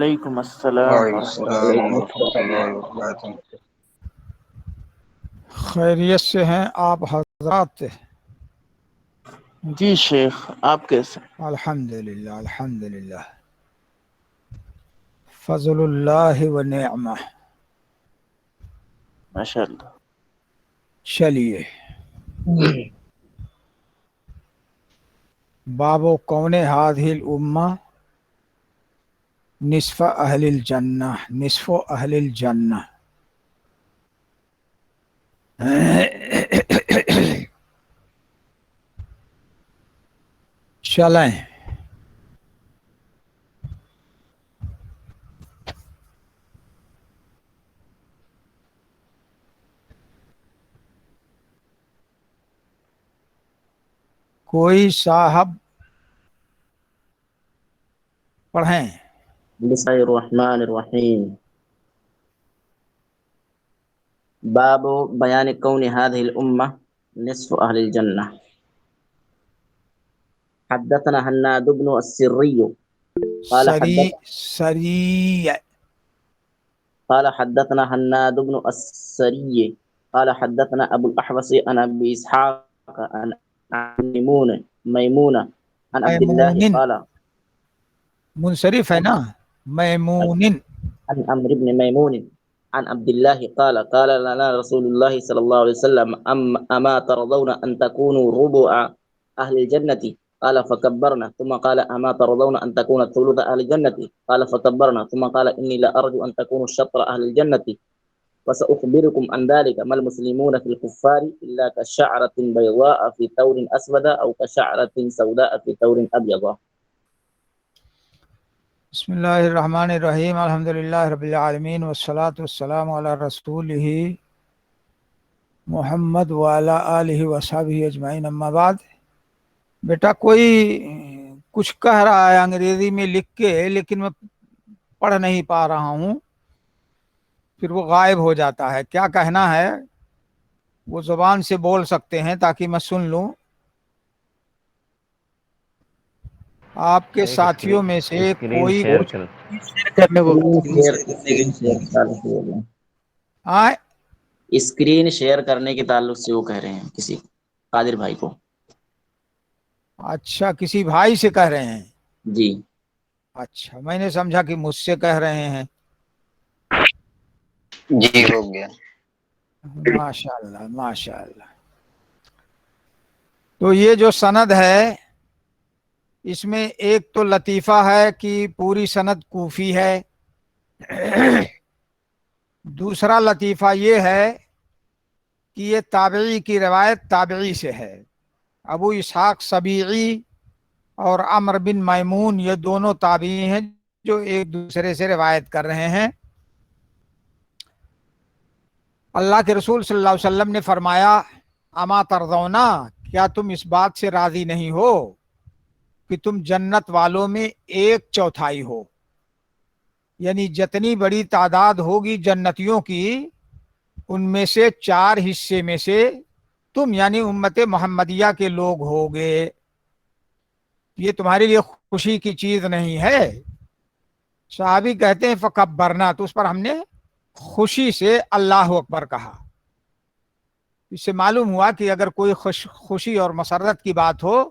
وعلیکم السلام وعلیکم ورحمۃ السلام اللہ ورحمۃ اللہ وبرکاتہ۔ خیریت سے ہیں آپ حضرات؟ جی شیخ، آپ کیسے؟ الحمدللہ الحمدللہ، فضل اللہ و نعمہ۔ ماشاء اللہ۔ چلیے، باب کون هذه الامہ نصف اہل الجنہ، نصف اہل الجنہ۔ چلیں، کوئی صاحب پڑھیں۔ بسم الله الرحمن الرحيم. باب بيان كون هذه الأمة نصف أهل الجنة. حدثنا هناد بن السري قال حدثنا هناد بن السري قال حدثنا أبو الأحوص عن أبي إسحاق عن ميمونة عن عبد الله قال منصرف ہے نا، میمون۔ عن عمرو بن ميمون عن عبد الله قال لنا رسول الله صلى الله عليه وسلم أما ترضون أن تكونوا ربع أهل الجنة؟ قال فكبرنا. ثم قال أما ترضون أن تكون ثلث أهل الجنة؟ قال فكبرنا. ثم قال إني لأرجو أن تكونوا شطر أهل الجنة وسأخبركم عن ذلك. ما المسلمون في الكفار إلا كشعرة بيضاء في ثور أسود أو كشعرة سوداء في ثور أبيض. بسم اللہ الرحمن الرحیم، الحمدللہ رب العالمین والصلاة والسلام علی رسولہ محمد وعلی آلہ وصحبہ اجمعین، اما بعد۔ بیٹا کوئی کچھ کہہ رہا ہے انگریزی میں لکھ کے، لیکن میں پڑھ نہیں پا رہا ہوں، پھر وہ غائب ہو جاتا ہے۔ کیا کہنا ہے وہ زبان سے بول سکتے ہیں تاکہ میں سن لوں۔ آپ کے ساتھیوں میں سے اسکرین کوئی شیئر کچھ کر۔ کرنے کو آئے؟ اسکرین شیئر کرنے کے تعلق سے وہ کہہ رہے ہیں کسی قادر بھائی کو۔ اچھا، کسی بھائی سے کہہ رہے ہیں؟ جی اچھا، میں نے سمجھا کہ مجھ سے کہہ رہے ہیں۔ جی ہو گیا۔ ماشاء اللہ ماشاء اللہ۔ تو یہ جو سند ہے اس میں ایک تو لطیفہ ہے کہ پوری سند کوفی ہے، دوسرا لطیفہ یہ ہے کہ یہ تابعی کی روایت تابعی سے ہے۔ ابو اسحاق سبیعی اور عمرو بن میمون یہ دونوں تابعی ہیں جو ایک دوسرے سے روایت کر رہے ہیں۔ اللہ کے رسول صلی اللہ علیہ وسلم نے فرمایا، اما ترضونا، کیا تم اس بات سے راضی نہیں ہو کہ تم جنت والوں میں 1/4 ہو؟ یعنی جتنی بڑی تعداد ہوگی جنتیوں کی، ان میں سے 4 حصے میں سے تم یعنی امت محمدیہ کے لوگ ہوگے۔ یہ تمہارے لیے خوشی کی چیز نہیں ہے؟ صحابی کہتے ہیں فکبرنا، تو اس پر ہم نے خوشی سے اللہ اکبر کہا۔ اس سے معلوم ہوا کہ اگر کوئی خوشی اور مسرت کی بات ہو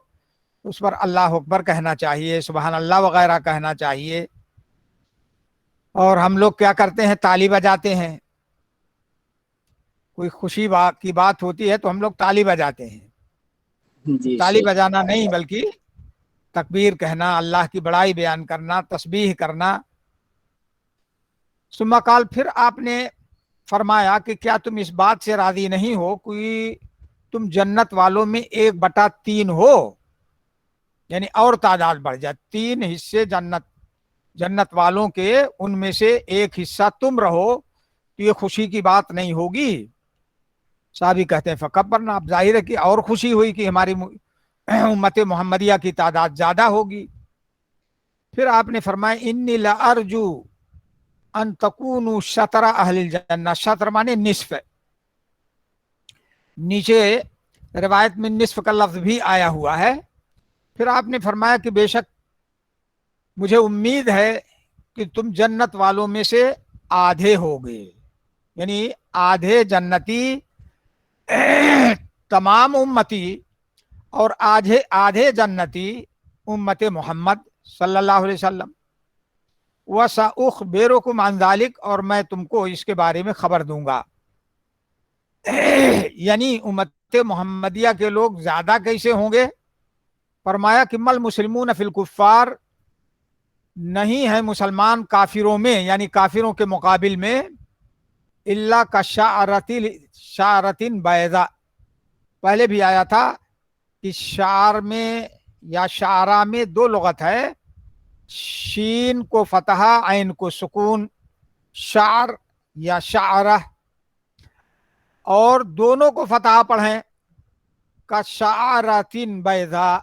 اس پر اللہ اکبر کہنا چاہیے، سبحان اللہ وغیرہ کہنا چاہیے۔ اور ہم لوگ کیا کرتے ہیں، تالی بجاتے ہیں۔ کوئی خوشی کی بات ہوتی ہے تو ہم لوگ تالی بجاتے ہیں۔ جی تالی شیخ۔ بجانا نہیں بلکہ تکبیر کہنا، اللہ کی بڑائی بیان کرنا، تسبیح کرنا۔ ثم قال، پھر آپ نے فرمایا کہ کیا تم اس بات سے راضی نہیں ہو کہ تم جنت والوں میں 1/3 ہو، یعنی اور تعداد بڑھ جائے، 3 حصے جنت والوں کے، ان میں سے 1 حصہ تم رہو، تو یہ خوشی کی بات نہیں ہوگی؟ صحابی کہتے ہیں فکبرنا، اب ظاہر ہے کہ اور خوشی ہوئی کہ ہماری امت محمدیہ کی تعداد زیادہ ہوگی۔ پھر آپ نے فرمایا انی لارجو ان تکونوا شطر اہل الجنہ، شطر مانے نصف، نیچے روایت میں نصف کا لفظ بھی آیا ہوا ہے۔ پھر آپ نے فرمایا کہ بے شک مجھے امید ہے کہ تم جنت والوں میں سے آدھے ہوگے، یعنی آدھے جنتی تمام امتی اور آدھے جنتی امت محمد صلی اللہ علیہ وسلم۔ وَسَأُخْبِرُكُمْ عَنْ ذَلِكَ، اور میں تم کو اس کے بارے میں خبر دوں گا۔ یعنی امت محمدیہ کے لوگ زیادہ کیسے ہوں گے؟ فرمایا کہ مل مسلمون فی الکفار، نہیں ہے مسلمان کافروں میں، یعنی کافروں کے مقابل میں، الا کا شعرۃ بیضاء، پہلے بھی آیا تھا کہ شعر میں یا شعرا میں دو لغت ہے، شین کو فتح عین کو سکون، شعر یا شعرہ، اور دونوں کو فتح پڑھیں کا شعرۃ بیضاء،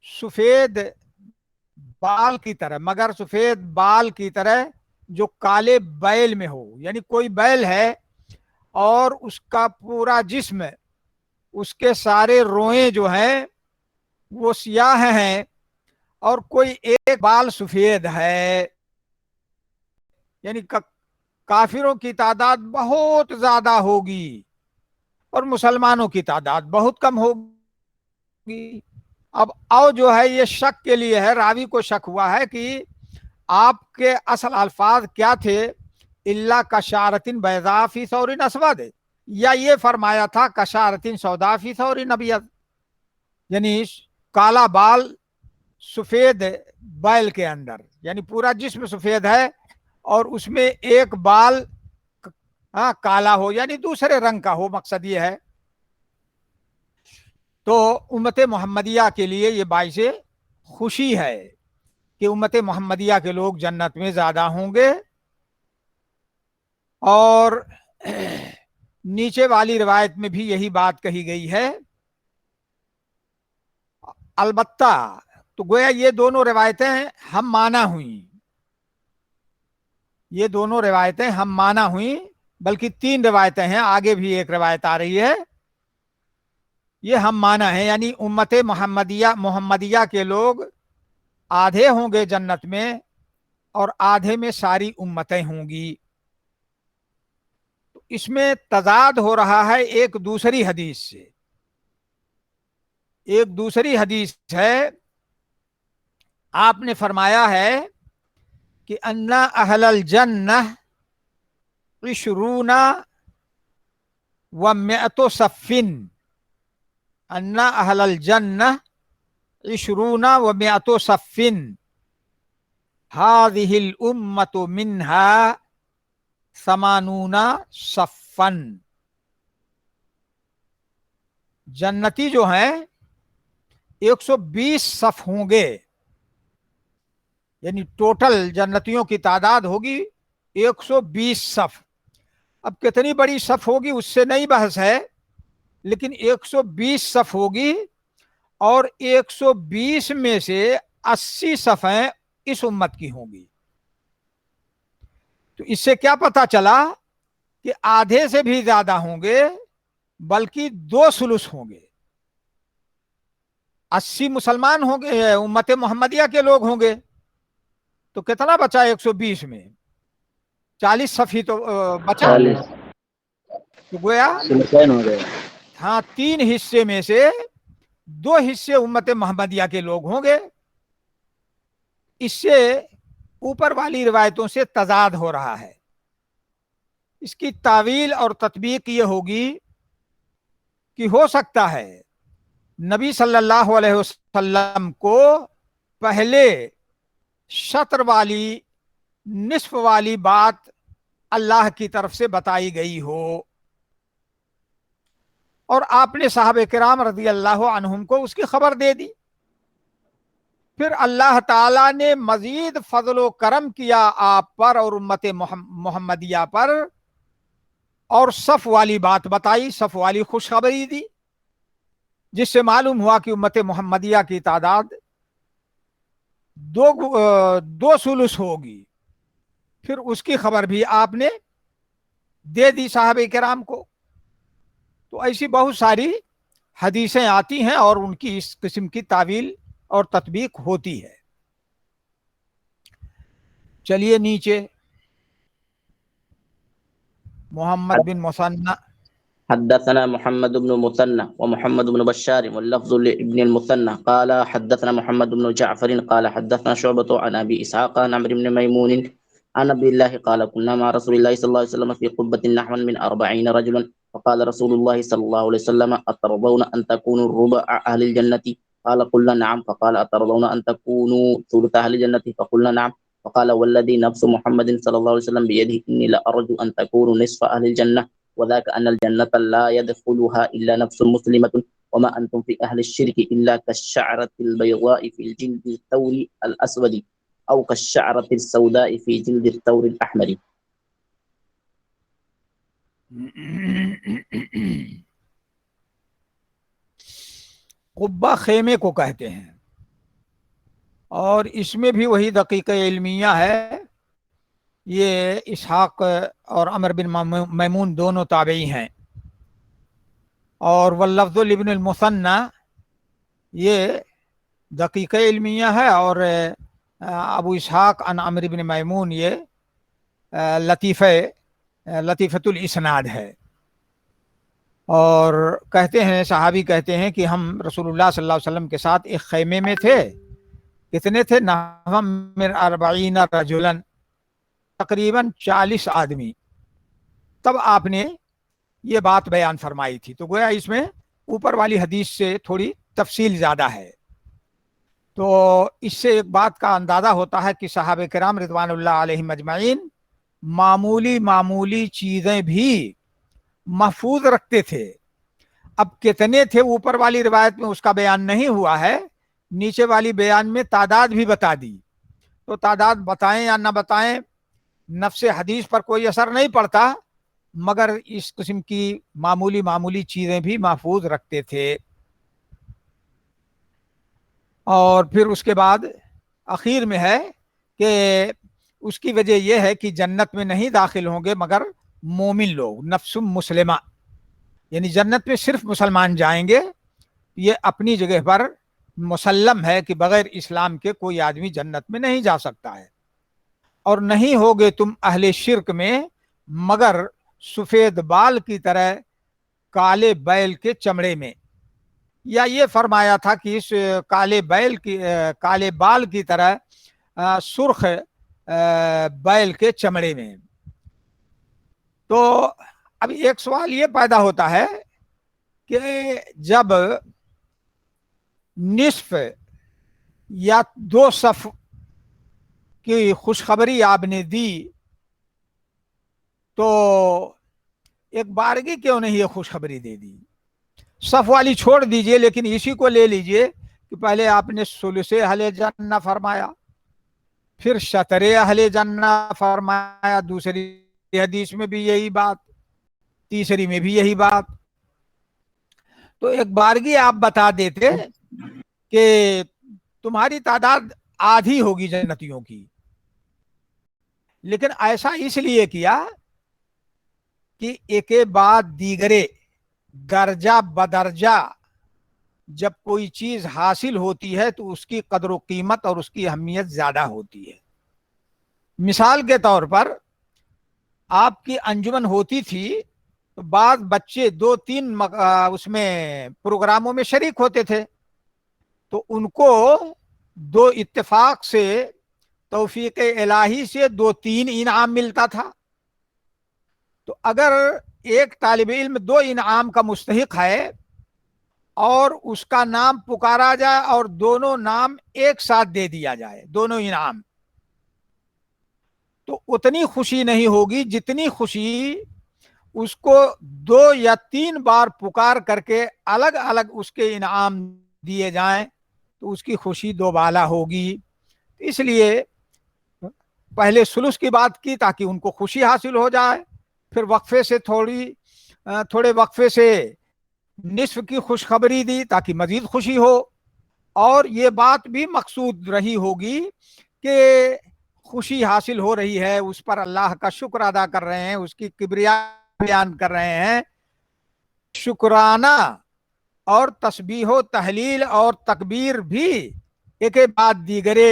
سفید بال کی طرح، مگر سفید بال کی طرح جو کالے بیل میں ہو، یعنی کوئی بیل ہے اور اس کا پورا جسم، اس کے سارے روئیں جو ہیں وہ سیاہ ہیں اور کوئی ایک بال سفید ہے، یعنی کافروں کی تعداد بہت زیادہ ہوگی اور مسلمانوں کی تعداد بہت کم ہوگی۔ اب جو ہے یہ شک کے لیے ہے، راوی کو شک ہوا ہے کہ آپ کے اصل الفاظ کیا تھے، الا کشارۃ بیضاء فی ثور اسود، یا یہ فرمایا تھا کشارۃ سودا فی ثور ابیض، یعنی کالا بال سفید بیل کے اندر، یعنی پورا جسم سفید ہے اور اس میں ایک بال کالا ہو، یعنی دوسرے رنگ کا ہو، مقصد یہ ہے۔ تو امت محمدیہ کے لیے یہ باعث خوشی ہے کہ امت محمدیہ کے لوگ جنت میں زیادہ ہوں گے۔ اور نیچے والی روایت میں بھی یہی بات کہی گئی ہے۔ البتہ تو گویا یہ دونوں روایتیں ہم مانا ہوئیں، یہ دونوں روایتیں ہم مانا ہوئیں، بلکہ 3 روایتیں ہیں، آگے بھی ایک روایت آ رہی ہے، یہ ہم مانا ہے، یعنی امت محمدیہ کے لوگ آدھے ہوں گے جنت میں اور آدھے میں ساری امتیں ہوں گی۔ تو اس میں تضاد ہو رہا ہے ایک دوسری حدیث سے، ایک دوسری حدیث ہے، آپ نے فرمایا ہے کہ ان اہل الجنہ 20 و100 صف، ان اہل الجنہ 20 و100 صف، هذه الامة منها 80 صفا، جنتی جو ہیں 120 صف ہوں گے، یعنی ٹوٹل جنتیوں کی تعداد ہوگی 120 صف۔ اب کتنی بڑی صف ہوگی اس سے نہیں بحث ہے، لیکن 120 صف ہوگی اور 120 میں سے 80 صفیں اس امت کی ہوں گی۔ تو اس سے کیا پتا چلا کہ آدھے سے بھی زیادہ ہوں گے، بلکہ 2 ثلث ہوں گے، 80 مسلمان ہوں گے، امت محمدیہ کے لوگ ہوں گے، تو کتنا بچا 120 میں 40 صفی تو بچا، تو گویا ہاں 3 حصے میں سے 2 حصے امت محمدیہ کے لوگ ہوں گے۔ اس سے اوپر والی روایتوں سے تضاد ہو رہا ہے۔ اس کی تعویل اور تطبیق یہ ہوگی کہ ہو سکتا ہے نبی صلی اللہ علیہ وسلم کو پہلے شطر والی نصف والی بات اللہ کی طرف سے بتائی گئی ہو اور آپ نے صحابہ کرام رضی اللہ عنہم کو اس کی خبر دے دی، پھر اللہ تعالیٰ نے مزید فضل و کرم کیا آپ پر اور امت محمدیہ پر، اور صف والی بات بتائی، صف والی خوشخبری دی، جس سے معلوم ہوا کہ امت محمدیہ کی تعداد 2 ثلث ہوگی۔ پھر اس کی خبر بھی آپ نے دے دی صحابہ کرام کو۔ تو ایسی بہت ساری حدیثیں آتی ہیں اور ان کی اس قسم کی تعویل اور تطبیق ہوتی ہے۔ چلیے نیچے. محمد بن مثنى. حدثنا محمد بن مثنى ومحمد بن بشار واللفظ لابن المثنى قال حدثنا محمد بن جعفر قال حدثنا شعبة عن أبي إسحاق عن عمرو بن ميمون عن عبد الله قال كنا مع رسول الله صلى الله عليه وسلم في قبة نحو من 40 رجلا فقال رسول الله صلى الله عليه وسلم أترضون أن تكونوا ربع أهل الجنة قال قلنا نعم فقال أترضون أن تكونوا ثلث أهل الجنة فقلنا نعم فقال والذي نفس محمد صلى الله عليه وسلم بيده إني لأرجو أن تكونوا نصف أهل الجنة وذاك أن الجنة لا يدخلها إلا نفس مسلمة وما أنتم في أهل الشرك إلا كالشعرة البيضاء في الجلد الثور الأسود أو كالشعرة السوداء في جلد الثور الأحمر. قبہ خیمے کو کہتے ہیں اور اس میں بھی وہی دقیق علمیہ ہے. یہ اسحاق اور عمر بن میمون دونوں تابعی ہیں. اور واللفظ لابن المثنى یہ دقیق علمیہ ہے اور ابو اسحاق عن عمر بن میمون یہ لطیفۃ الاسناد ہے. اور کہتے ہیں صحابی کہتے ہیں کہ ہم رسول اللہ صلی اللہ علیہ وسلم کے ساتھ ایک خیمے میں تھے. کتنے تھے؟ نحو من 40 رجلا، تقریباً 40 آدمی. تب آپ نے یہ بات بیان فرمائی تھی. تو گویا اس میں اوپر والی حدیث سے تھوڑی تفصیل زیادہ ہے. تو اس سے ایک بات کا اندازہ ہوتا ہے کہ صحابہ کرام رضوان اللہ علیہم اجمعین معمولی چیزیں بھی محفوظ رکھتے تھے. اب کتنے تھے اوپر والی روایت میں اس کا بیان نہیں ہوا ہے، نیچے والی بیان میں تعداد بھی بتا دی. تو تعداد بتائیں یا نہ بتائیں نفس حدیث پر کوئی اثر نہیں پڑتا، مگر اس قسم کی معمولی چیزیں بھی محفوظ رکھتے تھے. اور پھر اس کے بعد اخیر میں ہے کہ اس کی وجہ یہ ہے کہ جنت میں نہیں داخل ہوں گے مگر مومن لوگ، نفس مسلمہ، یعنی جنت میں صرف مسلمان جائیں گے. یہ اپنی جگہ پر مسلم ہے کہ بغیر اسلام کے کوئی آدمی جنت میں نہیں جا سکتا ہے. اور نہیں ہوگے تم اہل شرک میں مگر سفید بال کی طرح کالے بیل کے چمڑے میں، یا یہ فرمایا تھا کہ اس کالے بال کی طرح سرخ بیل کے چمڑے میں. تو اب ایک سوال یہ پیدا ہوتا ہے کہ جب نصف یا 2 صف کی خوشخبری آپ نے دی تو ایک بارگی کیوں نہیں یہ خوشخبری دے دی؟ صف والی چھوڑ دیجئے لیکن اسی کو لے لیجئے کہ پہلے آپ نے ثلث اہل جنہ فرمایا، پھر شطر اہل جنہ فرمایا، دوسری حدیث میں بھی یہی بات، تیسری میں بھی یہی بات. تو ایک بارگی آپ بتا دیتے کہ تمہاری تعداد آدھی ہوگی جنتیوں کی. لیکن ایسا اس لیے کیا کہ ایک بعد دیگرے درجہ بدرجہ جب کوئی چیز حاصل ہوتی ہے تو اس کی قدر و قیمت اور اس کی اہمیت زیادہ ہوتی ہے. مثال کے طور پر آپ کی انجمن ہوتی تھی تو بعض بچے 2-3 اس میں پروگراموں میں شریک ہوتے تھے تو ان کو 2 اتفاق سے توفیق الہی سے 2-3 انعام ملتا تھا. تو اگر ایک طالب علم 2 انعام کا مستحق ہے اور اس کا نام پکارا جائے اور دونوں نام ایک ساتھ دے دیا جائے، دونوں انعام، تو اتنی خوشی نہیں ہوگی جتنی خوشی اس کو 2 یا 3 بار پکار کر کے الگ الگ اس کے انعام دیے جائیں تو اس کی خوشی 2 بالا ہوگی. اس لیے پہلے ثلث کی بات کی تاکہ ان کو خوشی حاصل ہو جائے، پھر وقفے سے تھوڑے وقفے سے نصف کی خوشخبری دی تاکہ مزید خوشی ہو. اور یہ بات بھی مقصود رہی ہوگی کہ خوشی حاصل ہو رہی ہے، اس پر اللہ کا شکر ادا کر رہے ہیں، اس کی کبریا بیان کر رہے ہیں. شکرانہ اور تسبیح و تحلیل اور تکبیر بھی ایک بعد دیگرے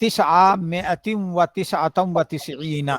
999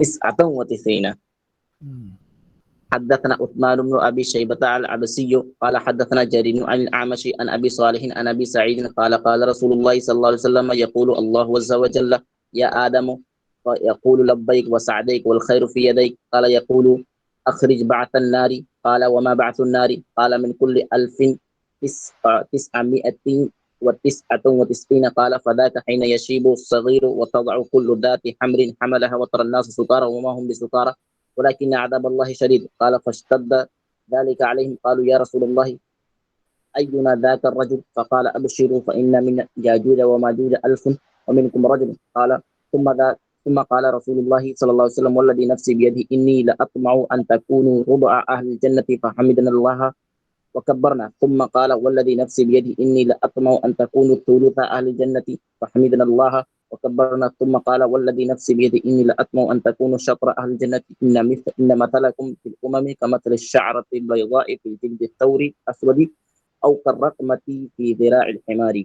99। حدثنا عثمان بن ابي شيبه العبسي قال حدثنا جرير عن الاعمش عن ابي صالح عن ابي سعيد قال قال رسول الله صلى الله عليه وسلم يقول الله عز وجل يا ادم فيقول لبيك وسعديك والخير في يديك قال يقول اخرج بعث النار قال وما بعث النار قال من كل 1999 قال فذاك حين يشيب الصغير وتضع كل ذات حمل حملها وترى الناس سكارى وما هم بسكارى ولكن عذاب الله شديد قال فاشتد ذلك عليهم قالوا يا رسول الله أينا ذاك الرجل فقال أبشروا فإن من ياجوج وماجوج 1000 ومنكم رجل قال ثم قال رسول الله صلى الله عليه وسلم والذي نفسي بيده إني لأطمع أن تكونوا ربع أهل الجنة فحمدنا الله وكبرنا ثم قال والذي نفسي بيده إني لأطمع أن تكونوا ثلث أهل الجنة فحمدنا الله وكبرنا ثم قال والذي نفسي بيده إني لأطمع أن تكونوا شطر أهل الجنة إن مثلكم في الأمم كمثل الشعرة البيضاء في جلد الثور الأسود أو كالرقمة في ذراع الحمار.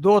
2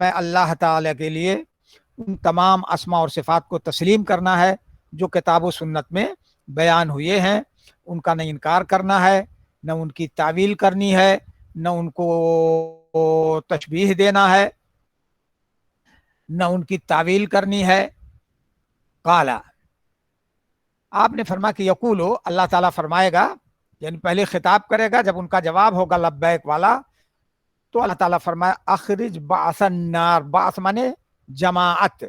میں اللہ تعالی کے لیے ان تمام اسماء اور صفات کو تسلیم کرنا ہے جو کتاب و سنت میں بیان ہوئے ہیں، ان کا نہ انکار کرنا ہے، نہ ان کی تعویل کرنی ہے، نہ ان کو تشبیہ دینا ہے، نہ ان کی تعویل کرنی ہے۔ قالا، آپ نے فرمایا کہ یقولو، اللہ تعالیٰ فرمائے گا، یعنی پہلے خطاب کرے گا، جب ان کا جواب ہوگا لبیک والا تو اللہ تعالیٰ فرمایا اخرج بعث النار، بعث مانے جماعت،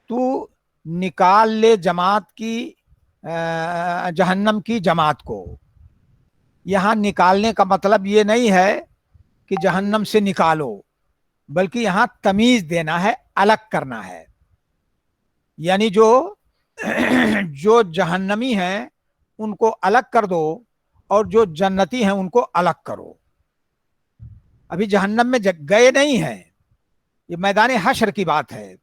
تو نکال لے جماعت کی جہنم کی جماعت کو۔ یہاں نکالنے کا مطلب یہ نہیں ہے کہ جہنم سے نکالو، بلکہ یہاں تمیز دینا ہے، الگ کرنا ہے، یعنی جو جہنمی ہیں ان کو الگ کر دو اور جو جنتی ہیں ان کو الگ کرو۔ ابھی جہنم میں گئے نہیں ہیں، یہ میدان حشر کی بات ہے۔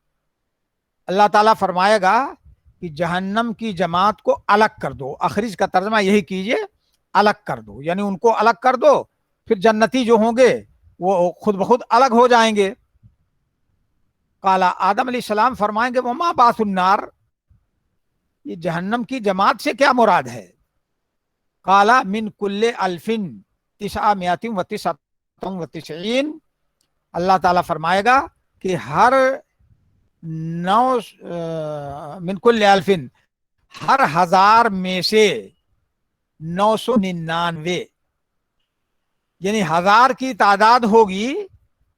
اللہ تعالیٰ فرمائے گا کہ جہنم کی جماعت کو الگ کر دو، اخرج کا ترجمہ یہی کیجئے، الگ کر دو، یعنی ان کو الگ کر دو، پھر جنتی جو ہوں گے وہ خود بخود الگ ہو جائیں گے۔ قالا، آدم علیہ السلام فرمائیں گے وما بعث النار، یہ جہنم کی جماعت سے کیا مراد ہے؟ قالا من کل الف 999، اللہ تعالیٰ فرمائے گا کہ ہر من کل الف، ہر ہزار میں سے 999، یعنی ہزار کی تعداد ہوگی،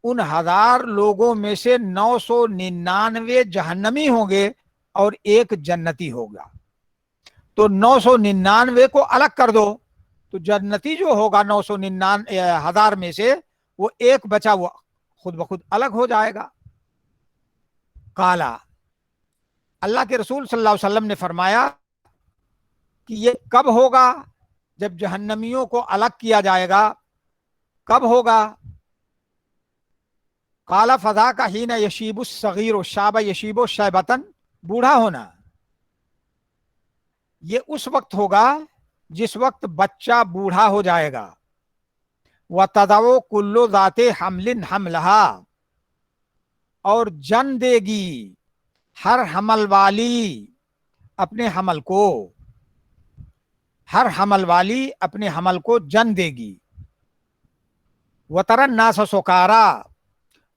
ان ہزار لوگوں میں سے 999 جہنمی ہوں گے اور ایک جنتی ہوگا۔ تو 999 کو الگ کر دو تو جنتی جو ہوگا 999 ہزار میں سے، وہ ایک بچا وہ خود بخود الگ ہو جائے گا۔ قالا، اللہ کے رسول صلی اللہ علیہ وسلم نے فرمایا کہ یہ کب ہوگا؟ جب جہنمیوں کو الگ کیا جائے گا، کب ہوگا؟ قال فضا کا حین یشیب الصغیر و شاب یشیب و شیبتن، بوڑھا ہونا یہ اس وقت ہوگا جس وقت بچہ بوڑھا ہو جائے گا۔ وتضع کل ذات حمل حملہا، اور جن دے گی ہر حمل والی اپنے حمل کو، ہر حمل والی اپنے حمل کو جن دے گی۔ وتری الناس سکارا،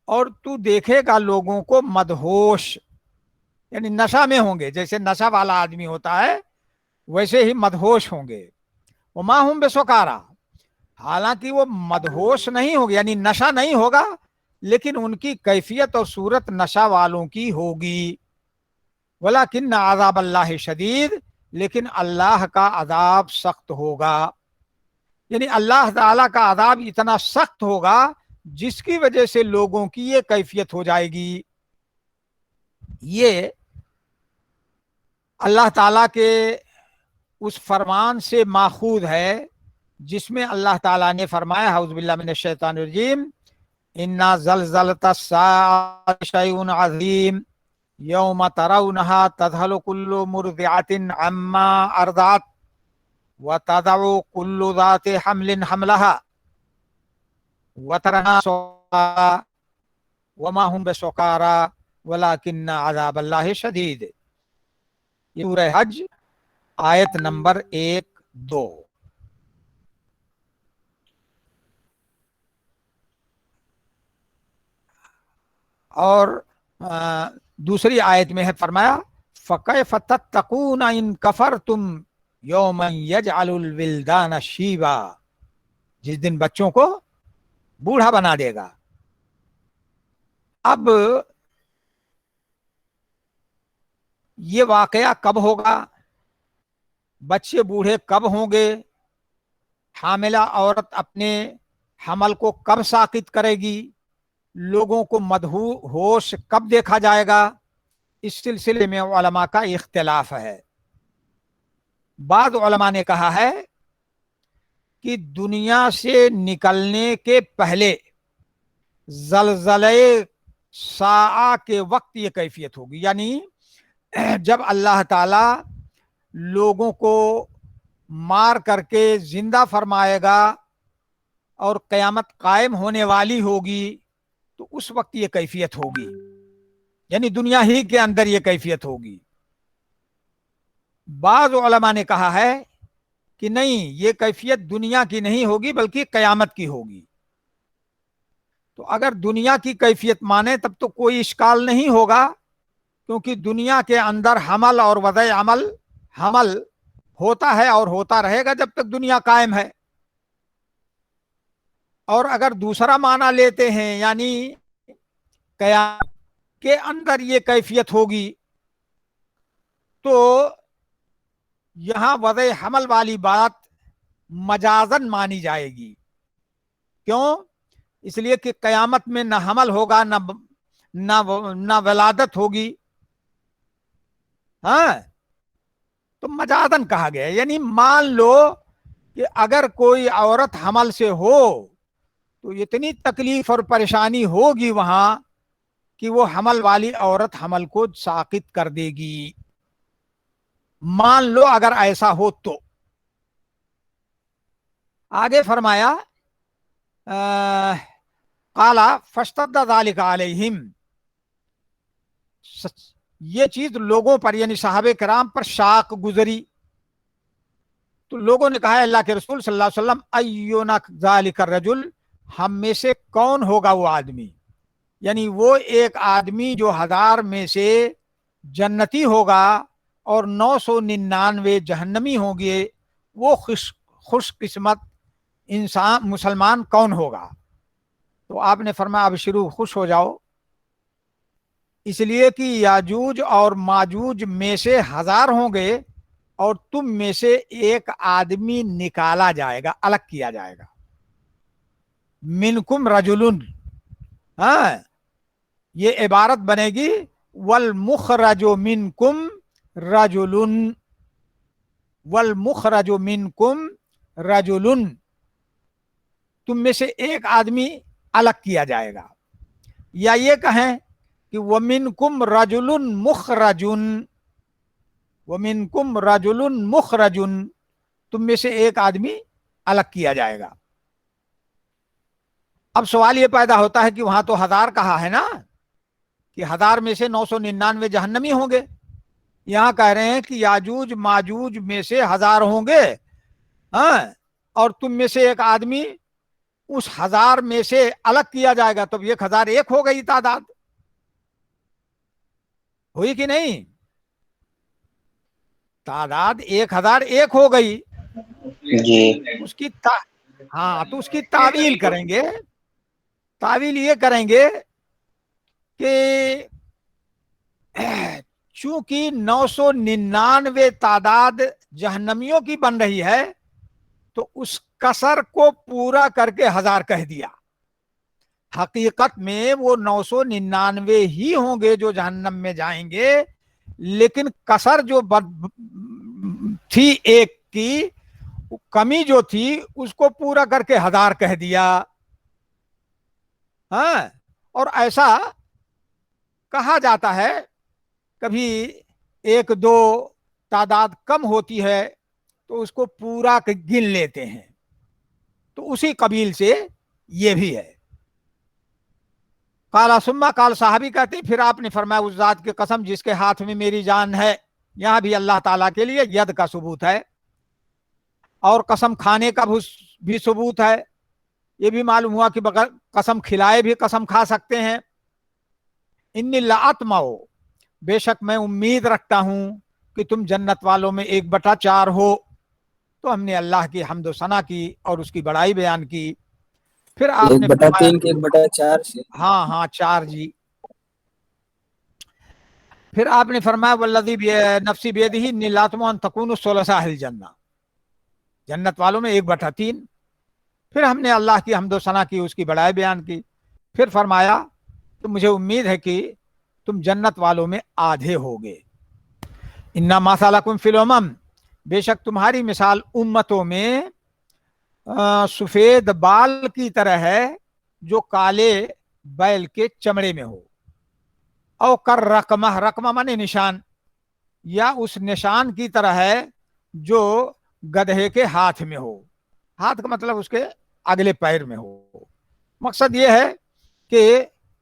اور تو دیکھے گا لوگوں کو مدہوش، یعنی نشہ میں ہوں گے، جیسے نشہ والا آدمی ہوتا ہے ویسے ہی مدہوش ہوں گے۔ وما ہم بسکارا، حالانکہ وہ مدہوش نہیں ہوگے، یعنی نشہ نہیں ہوگا، لیکن ان کی کیفیت اور صورت نشہ والوں کی ہوگی۔ ولکن عذاب اللہ شدید، لیکن اللہ کا عذاب سخت ہوگا، یعنی اللہ تعالیٰ کا عذاب اتنا سخت ہوگا جس کی وجہ سے لوگوں کی یہ کیفیت ہو جائے گی۔ یہ اللہ تعالیٰ کے اس فرمان سے ماخوذ ہے جس میں اللہ تعالیٰ نے فرمایا، اعوذ باللہ من الشیطان الرجیم، انا زلزلۃ الساعۃ شیء عظیم یوم ترونہا تذہل کل مرضعۃ عما ارضعت وتضع کل ذات حمل حملہا وتری الناس سکارا وما هم بسکارا ولکن عذاب اللہ شدید۔ یہ سورہ حج آیت نمبر 1-2۔ اور دوسری آیت میں ہے فرمایا فَكَيْفَ تَتَّقُونَ إِن كَفَرْتُمْ يَوْمًا يَجْعَلُ الْوِلْدَانَ شِيبًا، جس دن بچوں کو بوڑھا بنا دے گا۔ اب یہ واقعہ کب ہوگا؟ بچے بوڑھے کب ہوں گے؟ حاملہ عورت اپنے حمل کو کب ساقط کرے گی؟ لوگوں کو مدہوش کب دیکھا جائے گا؟ اس سلسلے میں علماء کا اختلاف ہے۔ بعض علماء نے کہا ہے کہ دنیا سے نکلنے کے پہلے زلزلے ساعہ کے وقت یہ کیفیت ہوگی، یعنی جب اللہ تعالی لوگوں کو مار کر کے زندہ فرمائے گا اور قیامت قائم ہونے والی ہوگی تو اس وقت یہ کیفیت ہوگی، یعنی دنیا ہی کے اندر یہ کیفیت ہوگی۔ بعض علماء نے کہا ہے کہ نہیں، یہ کیفیت دنیا کی نہیں ہوگی بلکہ قیامت کی ہوگی۔ تو اگر دنیا کی کیفیت مانے تب تو کوئی اشکال نہیں ہوگا، کیونکہ دنیا کے اندر حمل اور وضع حمل ہوتا ہے اور ہوتا رہے گا جب تک دنیا قائم ہے۔ اور اگر دوسرا معنی لیتے ہیں، یعنی قیامت کے اندر یہ کیفیت ہوگی، تو یہاں وضع حمل والی بات مجازن مانی جائے گی۔ کیوں؟ اس لیے کہ قیامت میں نہ حمل ہوگا نہ ولادت ہوگی، ہاں، تو مجازن کہا گیا۔ یعنی مان لو کہ اگر کوئی عورت حمل سے ہو تو اتنی تکلیف اور پریشانی ہوگی وہاں کہ وہ حمل والی عورت حمل کو ساقط کر دے گی، مان لو اگر ایسا ہو تو۔ آگے فرمایا قالا فاشتد ذلک علیہم، یہ چیز لوگوں پر یعنی صحابہ کرام پر شاق گزری، تو لوگوں نے کہا اللہ کے رسول صلی اللہ علیہ وسلم ایونا ذالک الرجل، ہم میں سے کون ہوگا وہ آدمی، یعنی وہ ایک آدمی جو 1000 میں سے جنتی ہوگا اور 999 جہنمی ہوں گے، وہ خوش قسمت انسان مسلمان کون ہوگا؟ تو آپ نے فرمایا اب شروع خوش ہو جاؤ، اس لیے کہ یاجوج اور ماجوج میں سے 1000 ہوں گے اور تم میں سے ایک آدمی نکالا جائے گا، الگ کیا جائے گا۔ منکم رجلن، ہاں، یہ عبارت بنے گی والمخرج منکم رجلن، والمخرج منکم رجلن، تم میں سے ایک آدمی الگ کیا جائے گا۔ یا یہ کہیں کہ ومنکم رجل مخرج، ومنکم رجل مخرج، تم میں سے ایک آدمی الگ کیا جائے گا۔ اب سوال یہ پیدا ہوتا ہے کہ وہاں تو 1000 کہا ہے نا، کہ 1000 میں سے 999 جہنمی ہوں گے، یہاں کہہ رہے ہیں کہ یاجوج ماجوج میں سے 1000 ہوں گے، ہاں، اور تم میں سے ایک آدمی اس 1000 میں سے الگ کیا جائے گا، تو 1001 ہو گئی تعداد، ہوئی کہ نہیں؟ تعداد 1001 ہو گئی جی اس کی ہاں، تو اس کی تعویل کریں گے، تعویل یہ کریں گے کہ چونکہ 999 تعداد جہنمیوں کی بن رہی ہے تو اس کسر کو پورا کر کے 1000 کہہ دیا۔ حقیقت میں وہ 999 ہی ہوں گے جو جہنم میں جائیں گے، لیکن کسر جو تھی ایک کی، کمی جو تھی اس کو پورا کر کے 1000 کہہ دیا، ہاں۔ اور ایسا کہا جاتا ہے، کبھی 1-2 تعداد کم ہوتی ہے تو اس کو پورا گن لیتے ہیں، تو اسی قبیل سے یہ بھی ہے۔ قال ثم قال، صحابی کہتے پھر آپ نے فرمایا اس ذات کی قسم جس کے ہاتھ میں میری جان ہے، یہاں بھی اللہ تعالیٰ کے لیے ید کا ثبوت ہے، اور قسم کھانے کا بھی ثبوت ہے، یہ بھی معلوم ہوا کہ بغیر قسم کھلائے بھی قسم کھا سکتے ہیں۔ انی لاطمع، بے شک میں امید رکھتا ہوں کہ تم جنت والوں میں 1/4 ہو۔ تو ہم نے اللہ کی حمد و ثنا کی اور اس کی بڑائی بیان کی۔ پھر آپ نے 1/3 کے 1/4 سے، ہاں 4 جی۔ پھر آپ نے فرمایا والذی نفسی بیدہ انی لاطمع ان تکونوا ثلثا اہل الجنہ، جنت والوں میں 1/3۔ پھر ہم نے اللہ کی حمد و ثنا کی، اس کی بڑائی بیان کی۔ پھر فرمایا تو مجھے امید ہے کہ تم جنت والوں میں آدھے ہوگے۔ انا مثلکم فی الامم، بے شک تمہاری مثال امتوں میں سفید بال کی طرح ہے جو کالے بیل کے چمڑے میں ہو، او کر رقمہ، رقمہ مانے نشان، یا اس نشان کی طرح ہے جو گدھے کے ہاتھ میں ہو، ہاتھ کا مطلب اس کے اگلے پیر میں ہو۔ مقصد یہ ہے کہ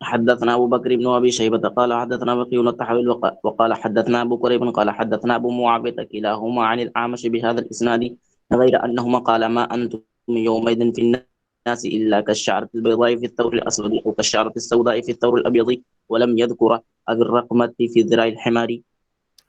حدثنا ابو بكر بن ابي شيبه قال حدثنا وكيع التحويل وقال حدثنا ابو كريب قال حدثنا ابو معاويه كلاهما عن الاعمش بهذا الاسناد غير انهما قال ما انتم يومئذ في الناس الا كالشعره البيضاء في الثور الاسود او كالشعره السوداء في الثور الابيض ولم يذكر الرقمه في ذراع الحمار.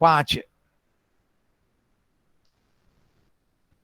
5।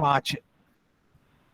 5।